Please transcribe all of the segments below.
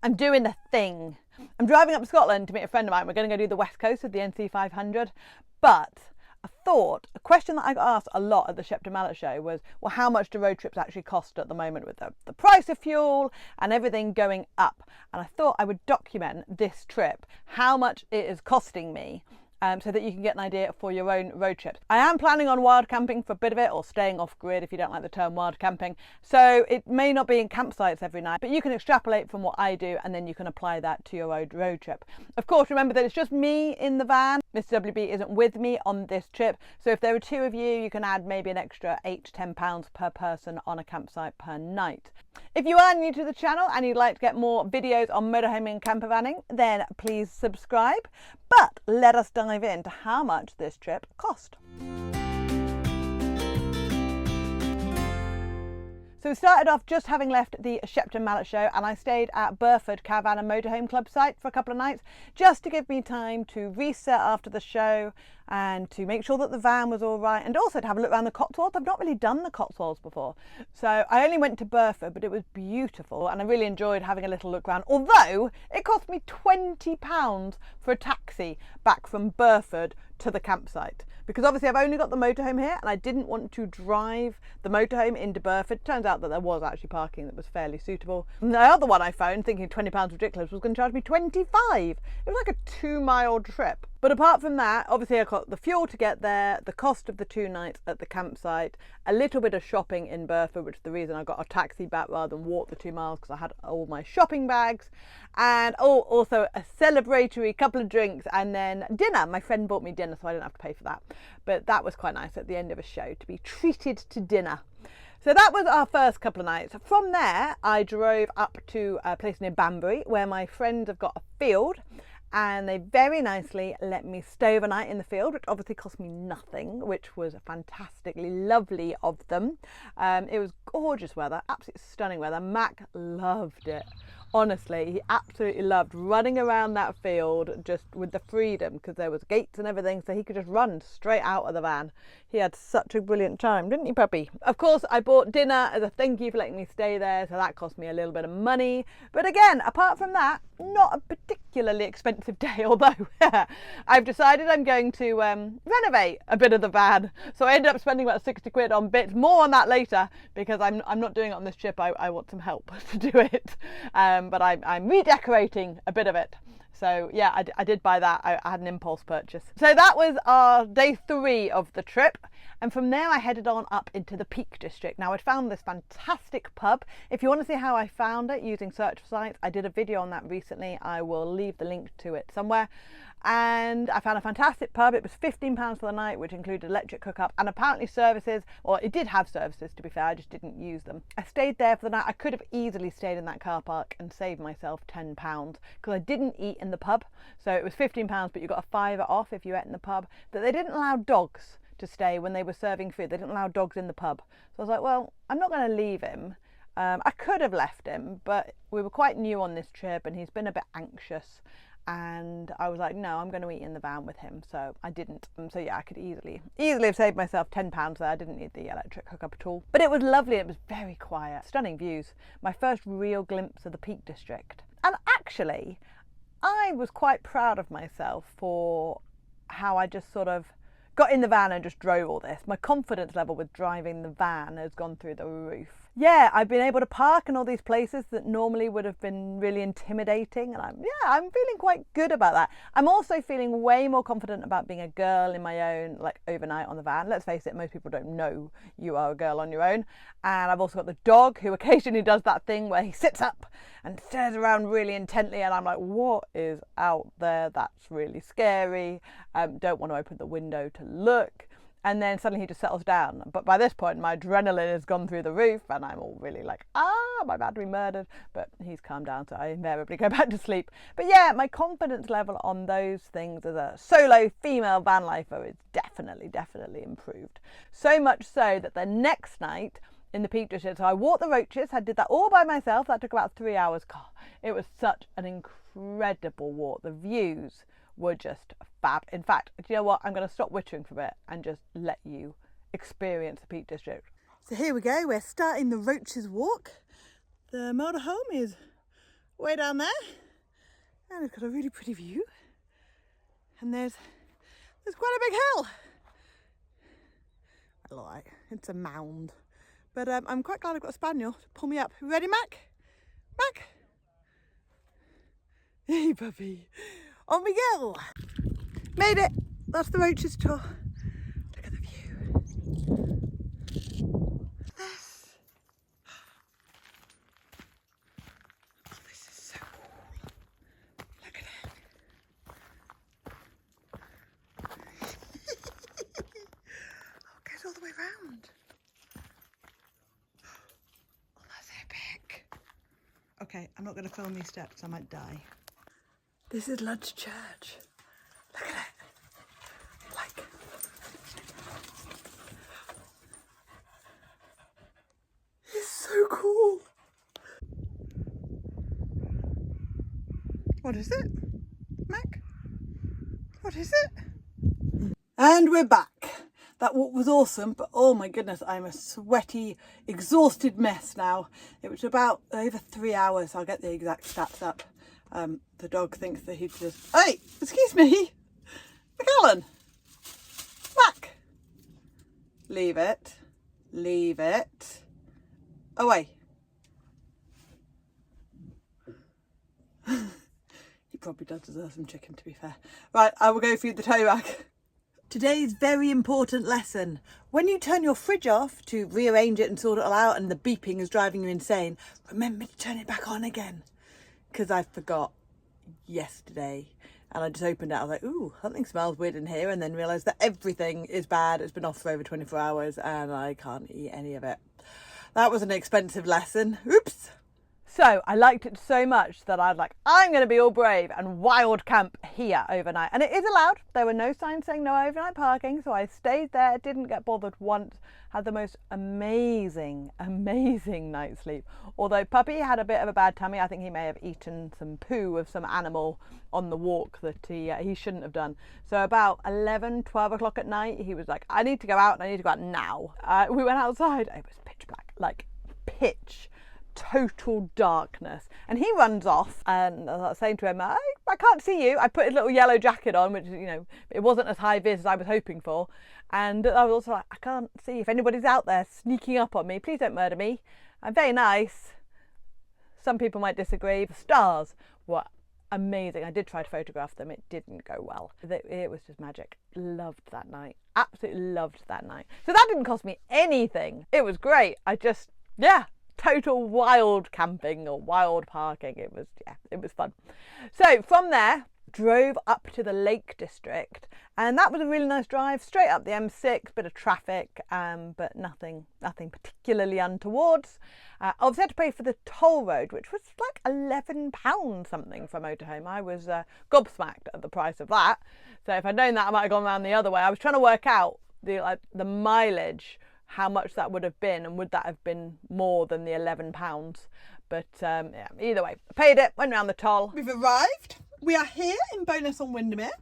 I'm doing the thing. I'm driving up to Scotland to meet a friend of mine. We're going to go do the west coast of the NC 500. But a question that I got asked a lot at the Shepton Mallet show was, well, how much do road trips actually cost at the moment with the price of fuel and everything going up? And I thought I would document this trip, how much it is costing me. So that you can get an idea for your own road trip. I am planning on wild camping for a bit of it, or staying off grid if you don't like the term wild camping. So it may not be in campsites every night, but you can extrapolate from what I do and then you can apply that to your own road trip. Of course, remember that it's just me in the van. Mr. WB isn't with me on this trip. So if there are two of you, you can add maybe an extra £8 to £10 per person on a campsite per night. If you are new to the channel and you'd like to get more videos on motorhoming and campervanning, then please subscribe. But let us dive into how much this trip cost. So we started off just having left the Shepton Mallet show, and I stayed at Burford Caravan and Motorhome Club site for a couple of nights just to give me time to reset after the show and to make sure that the van was all right, and also to have a look around the Cotswolds. I've not really done the Cotswolds before. So I only went to Burford, but it was beautiful and I really enjoyed having a little look around, although it cost me £20 for a taxi back from Burford to the campsite, because obviously I've only got the motorhome here and I didn't want to drive the motorhome into Burford. Turns out that there was actually parking that was fairly suitable. And the other one I phoned thinking £20 ridiculous was going to charge me 25. It was like a 2-mile trip. But apart from that, obviously I got the fuel to get there, the cost of the 2 nights at the campsite, a little bit of shopping in Burford, which is the reason I got a taxi back rather than walk the 2 miles, because I had all my shopping bags, and also a celebratory couple of drinks and then dinner. My friend bought me dinner, so I didn't have to pay for that. But that was quite nice at the end of a show to be treated to dinner. So that was our first couple of nights. From there, I drove up to a place near Banbury where my friends have got a field, and they very nicely let me stay overnight in the field, which obviously cost me nothing, which was fantastically lovely of them. It was gorgeous weather, absolutely stunning weather. Mac loved it. Honestly, he absolutely loved running around that field just with the freedom, because there was gates and everything, so he could just run straight out of the van. He had such a brilliant time, didn't you, puppy? Of course, I bought dinner as a thank you for letting me stay there, so that cost me a little bit of money. But again, apart from that, not a particularly expensive day, although I've decided I'm going to renovate a bit of the van. So I ended up spending about 60 quid on bits. More on that later, because I'm not doing it on this trip. I want some help to do it. But I'm redecorating a bit of it. So yeah, I did buy that. I had an impulse purchase. So that was our day 3 of the trip. And from there I headed on up into the Peak District. Now I'd found this fantastic pub. If you want to see how I found it using search sites, I did a video on that recently. I will leave the link to it somewhere. And I found a fantastic pub. It was £15 for the night, which included electric hookup and apparently services. Well, it did have services, to be fair, I just didn't use them. I stayed there for the night. I could have easily stayed in that car park and saved myself £10 because I didn't eat in the pub. So it was £15, but you got a £5 off if you ate in the pub. But they didn't allow dogs to stay when they were serving food. They didn't allow dogs in the pub. So I was like, well, I'm not going to leave him. I could have left him, but we were quite new on this trip and he's been a bit anxious. And I was like, no, I'm going to eat in the van with him. So I didn't. So yeah, I could easily have saved myself £10 there. I didn't need the electric hookup at all. But it was lovely. It was very quiet. Stunning views. My first real glimpse of the Peak District. And actually, I was quite proud of myself for how I just sort of got in the van and just drove all this. My confidence level with driving the van has gone through the roof. Yeah, I've been able to park in all these places that normally would have been really intimidating, and I'm feeling quite good about that. I'm also feeling way more confident about being a girl in my own, like overnight on the van. Let's face it, most people don't know you are a girl on your own. And I've also got the dog who occasionally does that thing where he sits up and stares around really intently, and I'm like, what is out there? That's really scary. Don't want to open the window to look. And then suddenly he just settles down. But by this point, my adrenaline has gone through the roof and I'm all really like, I'm about to be murdered. But he's calmed down, so I invariably go back to sleep. But yeah, my confidence level on those things as a solo female van lifer is definitely improved. So much so that the next night in the Peak District, so I walked the Roaches, I did that all by myself. That took about 3 hours. God, it was such an incredible walk. The views were just fab. In fact, do you know what? I'm going to stop wittering for a bit and just let you experience the Peak District. So here we go. We're starting the Roaches walk. The motorhome is way down there, and it's got a really pretty view. And there's quite a big hill. Well, all right, it's a mound, but I'm quite glad I've got a spaniel to pull me up. You ready, Mac? Mac? Hey, puppy. On we go. Made it. That's the Roaches tour. Look at the view. This. Oh, this is so cool. Look at it. Oh, it goes all the way round. Oh, that's epic. Okay, I'm not going to film these steps. I might die. This is Lud's church. Look at it. Like. It's so cool. What is it? Mac? What is it? And we're back. That walk was awesome, but oh my goodness, I'm a sweaty, exhausted mess now. It was about over 3 hours. I'll get the exact stats up. The dog thinks that he's just... Hey, excuse me. McAllen. Mac. Leave it. Leave it. Away. He probably does deserve some chicken, to be fair. Right, I will go feed the tow bag. Today's very important lesson. When you turn your fridge off to rearrange it and sort it all out and the beeping is driving you insane, remember to turn it back on again. Because I forgot yesterday and I just opened it. I was like, ooh, something smells weird in here, and then realised that everything is bad. It's been off for over 24 hours and I can't eat any of it. That was an expensive lesson. Oops. So I liked it so much that I was like, I'm going to be all brave and wild camp here overnight. And it is allowed. There were no signs saying no overnight parking. So I stayed there, didn't get bothered once, had the most amazing, amazing night's sleep. Although Puppy had a bit of a bad tummy. I think he may have eaten some poo of some animal on the walk that he shouldn't have done. So about 11, 12 o'clock at night, he was like, I need to go out and I need to go out now. We went outside. It was pitch black, like pitch. Total darkness, and he runs off, and I was saying to him, I can't see you. I put his little yellow jacket on, which, you know, it wasn't as high vis as I was hoping for, and I was also like, I can't see. If anybody's out there sneaking up on me, please don't murder me. I'm very nice. Some people might disagree. The stars were amazing. I did try to photograph them. It didn't go well. It was just magic. Loved that night. Absolutely loved that night. So that didn't cost me anything. It was great. Yeah, total wild camping or wild parking. It was fun. So from there, drove up to the Lake District, and that was a really nice drive straight up the M6, bit of traffic, but nothing particularly untowards. Obviously had to pay for the toll road, which was like £11 something for Motorhome. I was gobsmacked at the price of that. So if I'd known that, I might have gone around the other way. I was trying to work out the mileage, how much that would have been, and would that have been more than the £11? But yeah, either way, paid it, went round the toll. We've arrived. We are here in Bowness on Windermere.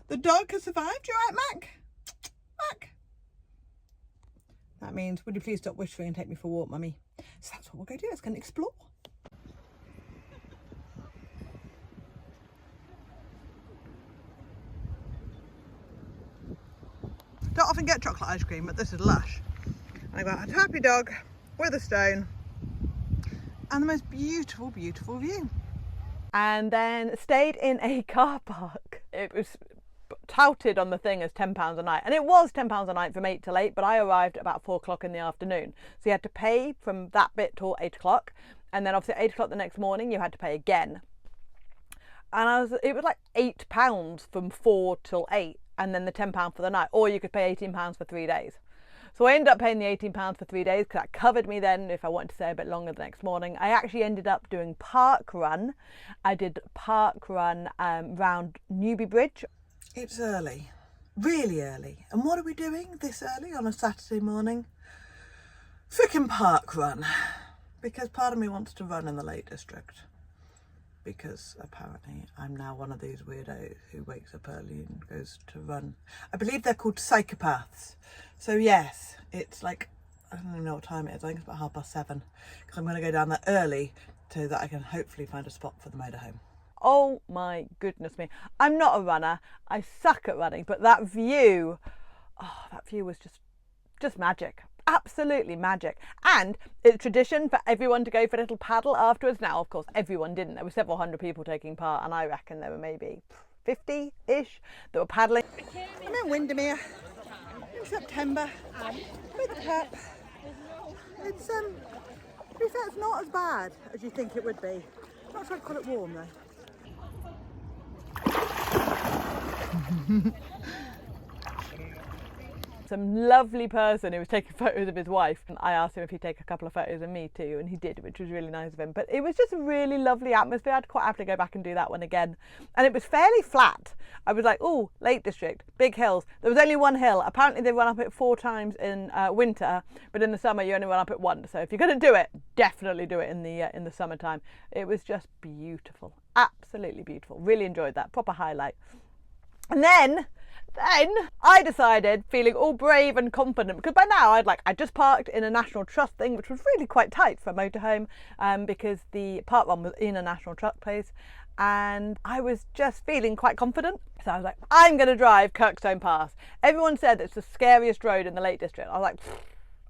The dog has survived. You all right, Mac? Mac? That means, would you please stop whispering and take me for a walk, Mummy? So that's what we'll go do. Let's go and explore. Don't often get chocolate ice cream, but this is lush. And I got a happy dog with a stone and the most beautiful, beautiful view. And then stayed in a car park. It was touted on the thing as £10 a night, and it was £10 a night from 8 till 8, but I arrived at about 4 o'clock in the afternoon. So you had to pay from that bit till 8 o'clock, and then obviously at 8 o'clock the next morning you had to pay again. And it was like £8 from 4 till 8, and then the £10 for the night, or you could pay £18 for 3 days. So I ended up paying the £18 for 3 days because that covered me then if I wanted to stay a bit longer the next morning. I actually ended up doing park run. I did park run round Newbie Bridge. It's early, really early. And what are we doing this early on a Saturday morning? Frickin' park run. Because part of me wants to run in the Lake District. Because apparently I'm now one of these weirdos who wakes up early and goes to run. I believe they're called psychopaths. So yes, it's like, I don't even know what time it is. I think it's about 7:30. Because I'm going to go down there early so that I can hopefully find a spot for the motorhome. Oh my goodness me. I'm not a runner. I suck at running, but that view was just magic. Absolutely magic. And it's tradition for everyone to go for a little paddle afterwards. Now, of course, everyone didn't. There were several hundred people taking part, and I reckon there were maybe 50-ish that were paddling. I'm in Windermere in September with the pup. It's to be fair, it's not as bad as you think it would be. I'm not sure I'd call it warm though. Some lovely person who was taking photos of his wife, and I asked him if he'd take a couple of photos of me too, and he did, which was really nice of him. But it was just a really lovely atmosphere. I'd quite happily go back and do that one again. And it was fairly flat. I was like, oh, Lake District, big hills. There was only one hill. Apparently they run up it 4 times in winter, but in the summer you only run up it once. So if you're going to do it, definitely do it in the summertime. It was just beautiful, absolutely beautiful. Really enjoyed that, proper highlight. And then I decided, feeling all brave and confident, because by now I just parked in a National Trust thing, which was really quite tight for a motorhome, because the park one was in a National Trust place, and I was just feeling quite confident. So I was like, I'm going to drive Kirkstone Pass. Everyone said it's the scariest road in the Lake District. I was like,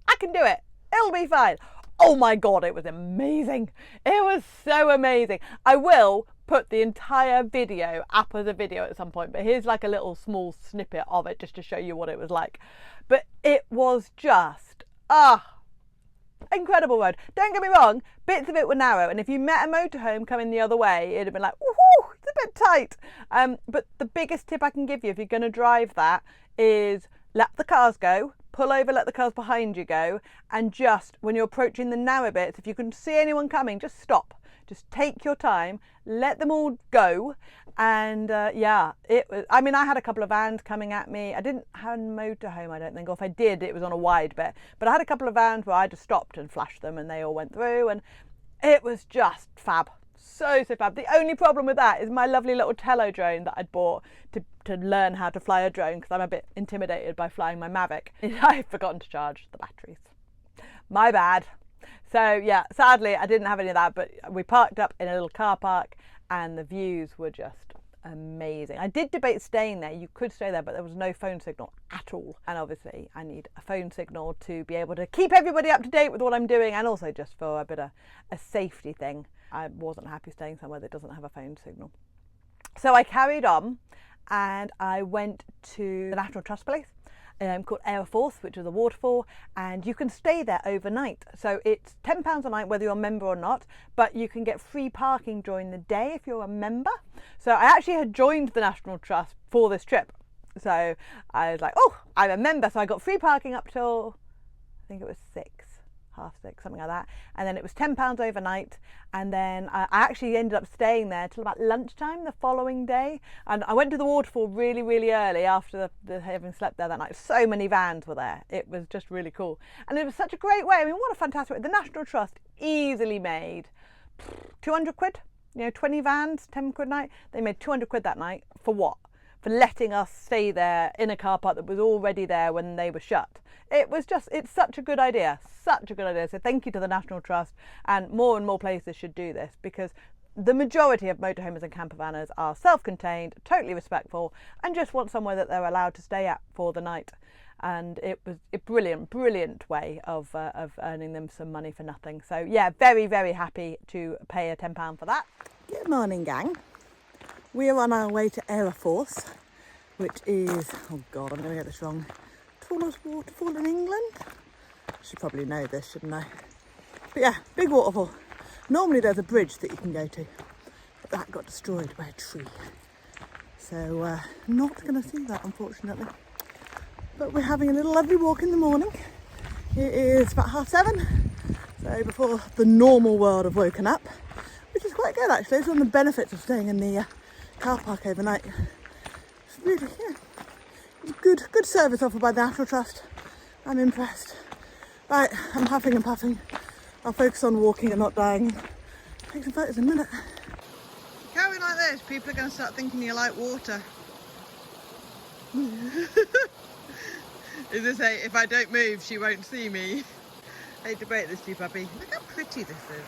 I can do it. It'll be fine. Oh my God, it was amazing. It was so amazing. I will put the entire video up as a video at some point, but here's like a little small snippet of it just to show you what it was like. But it was just, incredible road. Don't get me wrong, bits of it were narrow, and if you met a motorhome coming the other way, it'd have been like, woohoo, it's a bit tight. But the biggest tip I can give you if you're going to drive that is let the cars go, pull over, let the cars behind you go, and just when you're approaching the narrow bits, if you can see anyone coming, just stop. Just take your time, let them all go. And yeah, it was, I mean, I had a couple of vans coming at me. I didn't have a motorhome, I don't think, or if I did, it was on a wide bit. But I had a couple of vans where I just stopped and flashed them and they all went through, and it was just fab. So fab. The only problem with that is my lovely little Tello drone that I'd bought to learn how to fly a drone, because I'm a bit intimidated by flying my Mavic. I've forgotten to charge the batteries. My bad. So yeah, sadly I didn't have any of that, but we parked up in a little car park and the views were just amazing. I did debate staying there. You could stay there, but there was no phone signal at all. And obviously I need a phone signal to be able to keep everybody up to date with what I'm doing, and also just for a bit of a safety thing. I wasn't happy staying somewhere that doesn't have a phone signal. So I carried on and I went to the National Trust place called Air Force, which is a waterfall, and you can stay there overnight. So it's £10 a night whether you're a member or not, but you can get free parking during the day if you're a member. So I actually had joined the National Trust for this trip. So I was like, oh, I'm a member. So I got free parking up till, I think it was 6:30, something like that. And then it was £10 overnight. And then I actually ended up staying there till about lunchtime the following day. And I went to the waterfall really, really early after having slept there that night. So many vans were there. It was just really cool. And it was such a great way. I mean, what a fantastic way. The National Trust easily made 200 quid, 20 vans, 10 quid a night. They made 200 quid that night. For what? For letting us stay there in a car park that was already there when they were shut. It's such a good idea, such a good idea. So thank you to the National Trust, and more places should do this, because the majority of motorhomers and campervanners are self-contained, totally respectful, and just want somewhere that they're allowed to stay at for the night. And it was a brilliant way of earning them some money for nothing. So yeah, very, very happy to pay a £10 for that. Good morning, gang. We are on our way to Air Force, which is, oh God, I'm going to get this wrong, tallest waterfall in England. I should probably know this, shouldn't I? But yeah, big waterfall. Normally there's a bridge that you can go to, but that got destroyed by a tree. So not going to see that, unfortunately. But we're having a little lovely walk in the morning. It is about 7:30, so before the normal world have woken up, which is quite good actually. It's one of the benefits of staying in the car park overnight. It's really, good service offered by the National Trust. I'm impressed. Right, I'm huffing and puffing. I'll focus on walking and not dying. Take some photos in a minute. Carrying like this, people are going to start thinking you like water. Is this if I don't move, she won't see me? I hate to break this to you, puppy. Look how pretty this is.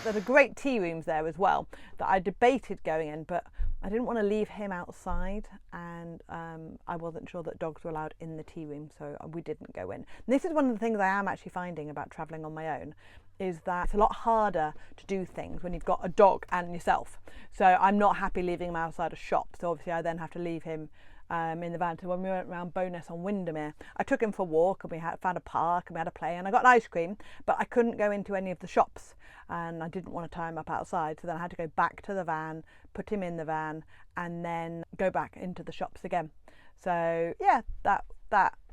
There's a great tea rooms there as well that I debated going in, but I didn't want to leave him outside, and I wasn't sure that dogs were allowed in the tea room, so we didn't go in. And this is one of the things I am actually finding about travelling on my own, is that it's a lot harder to do things when you've got a dog and yourself. So I'm not happy leaving him outside a shop, so obviously I then have to leave him in the van. So when we went around Bowness on Windermere, I took him for a walk, and we found a park, and we had a play, and I got an ice cream, but I couldn't go into any of the shops, and I didn't want to tie him up outside, so then I had to go back to the van, put him in the van, and then go back into the shops again. So yeah, that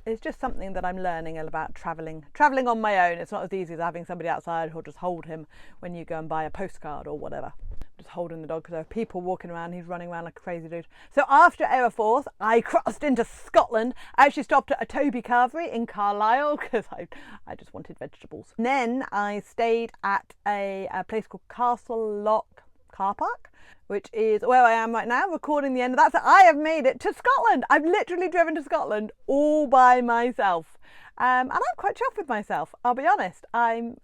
is just something that I'm learning about travelling on my own. It's not as easy as having somebody outside who'll just hold him when you go and buy a postcard or whatever. Just holding the dog because there are people walking around, he's running around like a crazy dude. So after Aberforth, I crossed into Scotland. I actually stopped at a Toby Carvery in Carlisle because I just wanted vegetables. And then I stayed at a place called Castle Lock Car Park, which is where I am right now, recording the end of that. So I have made it to Scotland. I've literally driven to Scotland all by myself. And I'm quite chuffed with myself, I'll be honest. I've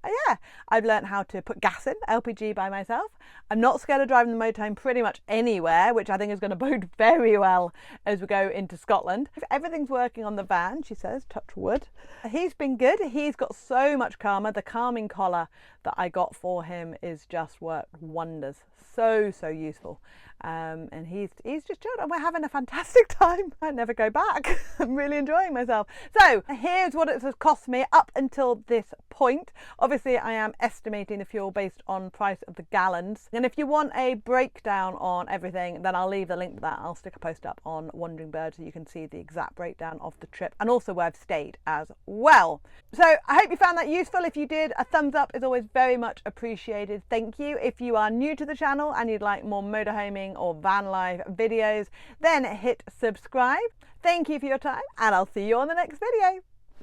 learned how to put gas in, LPG, by myself. I'm not scared of driving the motorhome pretty much anywhere, which I think is going to bode very well as we go into Scotland. Everything's working on the van, she says, touch wood. He's been good. He's got so much calmer. The calming collar that I got for him is just worked wonders. So useful. And he's just chilled, and we're having a fantastic time. I never go back. I'm really enjoying myself. So here's what it has cost me up until this point. Obviously I am estimating the fuel based on price of the gallons, and if you want a breakdown on everything, then I'll leave the link to that. I'll stick a post up on Wandering Bird so you can see the exact breakdown of the trip, and also where I've stayed as well. So I hope you found that useful. If you did, a thumbs up is always very much appreciated. Thank you. If you are new to the channel and you'd like more motorhoming or van life videos, then hit subscribe. Thank you for your time, and I'll see you on the next video.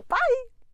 Bye.